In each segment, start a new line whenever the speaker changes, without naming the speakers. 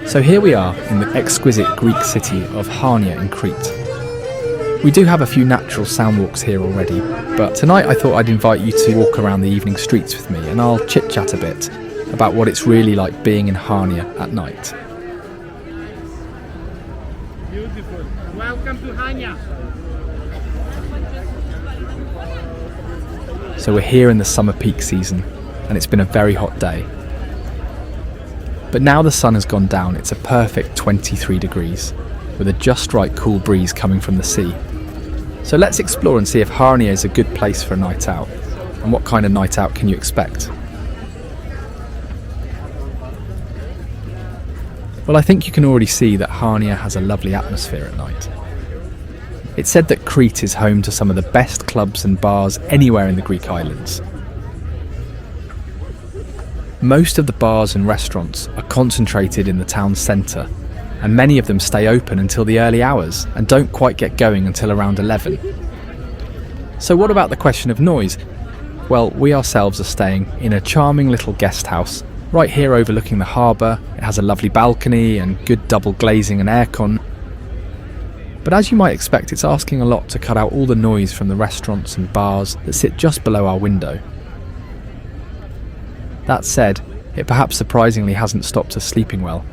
So here we are in the exquisite Greek city of Chania in Crete. We do have a few natural sound walks here already, but tonight I thought I'd invite you to walk around the evening streets with me and I'll chit-chat a bit about what it's really like being in Chania at night.
Beautiful. Welcome to Chania.
So we're here in the summer peak season and it's been a very hot day. But now the sun has gone down, it's a perfect 23 degrees, with a just right cool breeze coming from the sea. So let's explore and see if Chania is a good place for a night out, and what kind of night out can you expect? Well, I think you can already see that Chania has a lovely atmosphere at night. It's said that Crete is home to some of the best clubs and bars anywhere in the Greek islands. Most of the bars and restaurants are concentrated in the town centre, and many of them stay open until the early hours and don't quite get going until around 11. So what about the question of noise? Well, we ourselves are staying in a charming little guest house right here overlooking the harbour. It has a lovely balcony and good double glazing and aircon. But as you might expect, it's asking a lot to cut out all the noise from the restaurants and bars that sit just below our window. That said, it perhaps surprisingly hasn't stopped us sleeping well,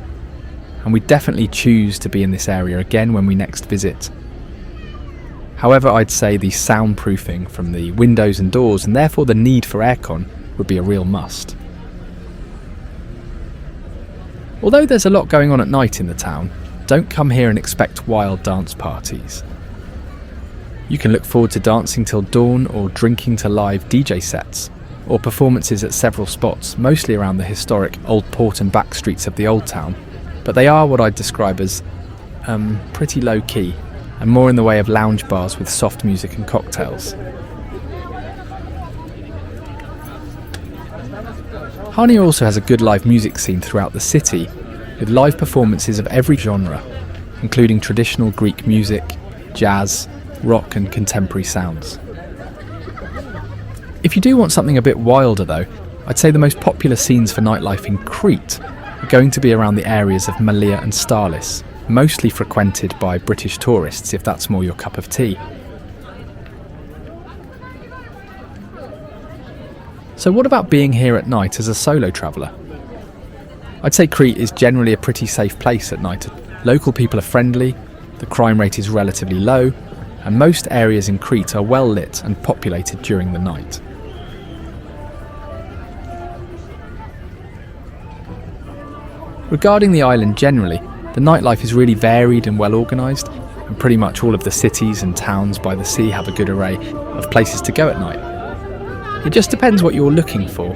and we definitely choose to be in this area again when we next visit. However, I'd say the soundproofing from the windows and doors, and therefore the need for aircon, would be a real must. Although there's a lot going on at night in the town, don't come here and expect wild dance parties. You can look forward to dancing till dawn or drinking to live DJ sets, or performances at several spots, mostly around the historic Old Port and back streets of the Old Town, but they are what I'd describe as pretty low-key, and more in the way of lounge bars with soft music and cocktails. Chania also has a good live music scene throughout the city, with live performances of every genre, including traditional Greek music, jazz, rock and contemporary sounds. If you do want something a bit wilder though, I'd say the most popular scenes for nightlife in Crete are going to be around the areas of Malia and Stalis, mostly frequented by British tourists if that's more your cup of tea. So what about being here at night as a solo traveller? I'd say Crete is generally a pretty safe place at night. Local people are friendly, the crime rate is relatively low, and most areas in Crete are well lit and populated during the night. Regarding the island generally, the nightlife is really varied and well organised, and pretty much all of the cities and towns by the sea have a good array of places to go at night. It just depends what you're looking for.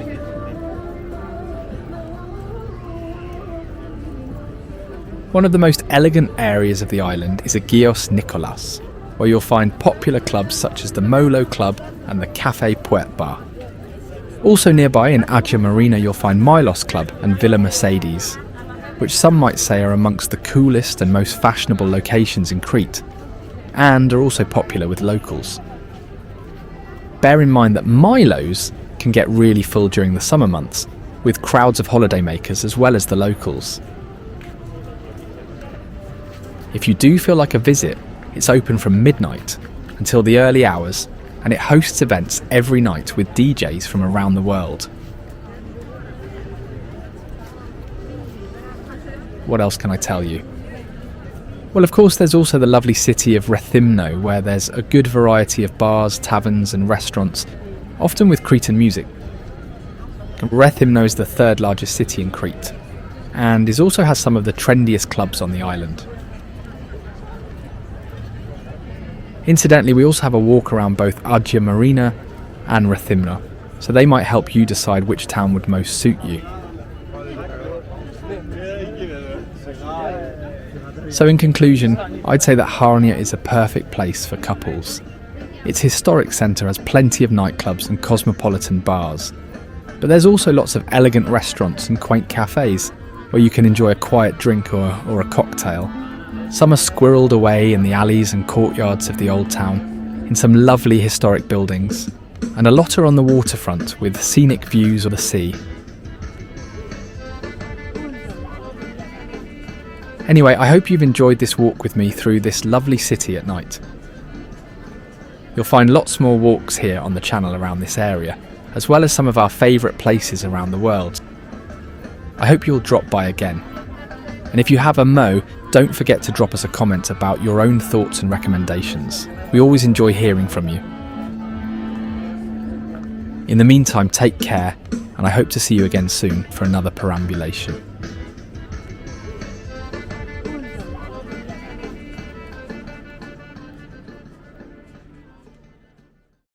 One of the most elegant areas of the island is Agios Nikolas, where you'll find popular clubs such as the Molo Club and the Cafe Puet Bar. Also nearby in Agia Marina you'll find Milos Club and Villa Mercedes, which some might say are amongst the coolest and most fashionable locations in Crete, and are also popular with locals. Bear in mind that Milos can get really full during the summer months, with crowds of holidaymakers as well as the locals. If you do feel like a visit, it's open from midnight until the early hours, and it hosts events every night with DJs from around the world. What else can I tell you? Well, of course, there's also the lovely city of Rethymno, where there's a good variety of bars, taverns and restaurants, often with Cretan music. Rethymno is the third largest city in Crete, and also has some of the trendiest clubs on the island. Incidentally, we also have a walk around both Agia Marina and Rethymno, so they might help you decide which town would most suit you. So in conclusion, I'd say that Chania is a perfect place for couples. Its historic centre has plenty of nightclubs and cosmopolitan bars, but there's also lots of elegant restaurants and quaint cafes where you can enjoy a quiet drink or a cocktail. Some are squirreled away in the alleys and courtyards of the old town, in some lovely historic buildings, and a lot are on the waterfront with scenic views of the sea. Anyway, I hope you've enjoyed this walk with me through this lovely city at night. You'll find lots more walks here on the channel around this area, as well as some of our favourite places around the world. I hope you'll drop by again. And if you have a mo, don't forget to drop us a comment about your own thoughts and recommendations. We always enjoy hearing from you. In the meantime, take care, and I hope to see you again soon for another perambulation.